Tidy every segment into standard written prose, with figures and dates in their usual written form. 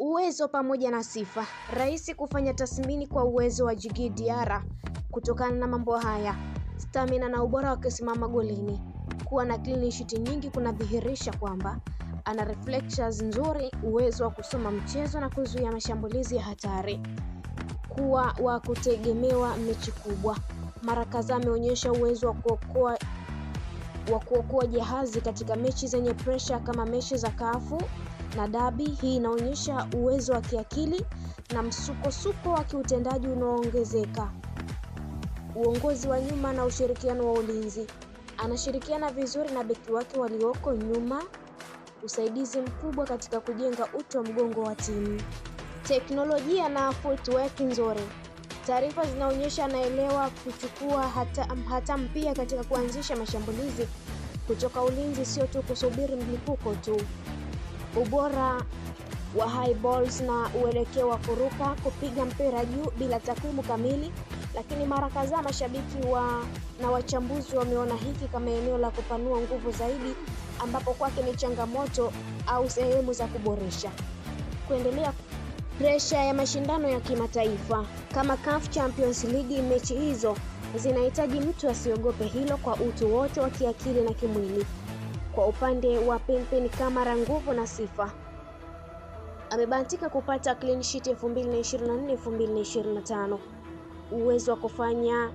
Uwezo pamoja na sifa. Rahisi kufanya tathmini kwa uwezo wa Djigui Diarra kutokana na mambo haya: stamina na ubora wa kusimama golini. Kuwa na clean sheet nyingi kunadhihirisha kwamba ana reflexes nzuri, uwezo wa kusoma mchezo na kuzuia mashambulizi ya hatari. Kuwa wa kutegemewa mechi kubwa. Mara kadhaa ameonyesha uwezo wa kuokoa jahazi katika mechi zenye pressure kama mechi za CAF na Derby. Hii inaonyesha uwezo wa kiakili na msukosuko wa kiutendaji unaoongezeka. Uongozi wa nyuma na ushirikiano wa ulinzi. Anashirikiana vizuri na beki wake walioko nyuma, usaidizi mkubwa katika kujenga uti wa mgongo wa timu. Teknolojia na footwork nzuri. Taarifa zinaonyesha anaelewa kuchukua hata mpia katika kuanzisha mashambulizi kutoka ulinzi, sio tu kusubiri mlipuko tu. Ubora wa high balls na uelekeo wa kuruka, kupiga mpira juu bila takwimu kamili, lakini mara kadhaa mashabiki na wachambuzi wameona hiki kama eneo la kupanua nguvu zaidi, ambapo kwake ni changamoto au sehemu za kuboresha. Kuendelea pressure ya mashindano ya kimataifa kama CAF Champions League, mechi hizo zinahitaji mtu asiogope hilo kwa utu wote wa kiakili na kimwili. Kwa upande wa Pempeni Kamara, nguvu na sifa. Amebahatika kupata clean sheet 2024-2025. Uwezo wa kufanya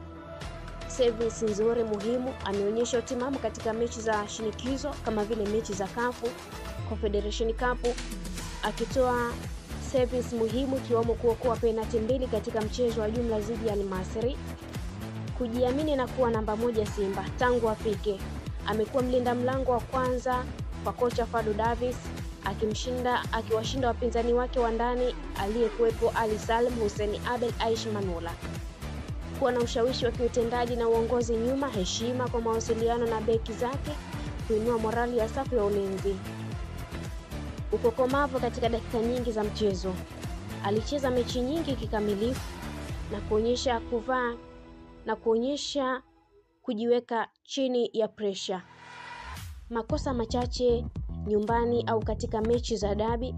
service nzuri muhimu. Ameonyesha utimamu katika mechi za shinikizo kama vile mechi za CAF Confederation Cup, akitoa service muhimu ikiwemo kuokoa penalti 2 katika mchezo wa jumla dhidi ya Al Masry. Kujiamini na kuwa namba moja Simba tangu afike. Amekuwa mlinda mlango wa kwanza kwa kocha Fadlu Davis, akiwashinda wapinzani wake wa ndani aliyekuwepo Ali Salim, Hussein Abel, Aish Manula. Kuwa na ushawishi wa kiutendaji na uongozi nyuma, heshima kwa mawasiliano na beki zake, kuinua morali ya safu ya ulinzi. Ukomavu katika dakika nyingi za mchezo. Alicheza mechi nyingi kikamilifu na kuonyesha kujiweka chini ya pressure. Makosa machache nyumbani au katika mechi za Derby,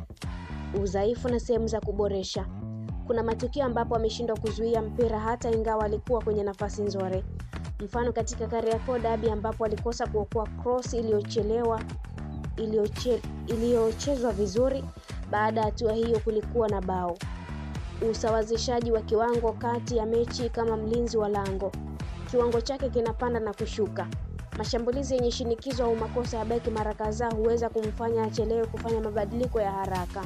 udhaifu na sehemu za kuboresha. Kuna matukio ambapo ameshindwa kuzuia mpira hata ingawa alikuwa kwenye nafasi nzuri. Mfano katika Kariakoo Derby ambapo alikosa kuokoa cross iliyochezwa vizuri. Baada ya hatua hiyo kulikuwa na bao. Usawazishaji wa kiwango kati ya mechi kama mlinzi wa lango. Kiwango chake kinapanda na kushuka. Mashambulizi yenye shinikizo au makosa ya beki mara kadhaa huweza kumfanya achelewe kufanya mabadiliko ya haraka.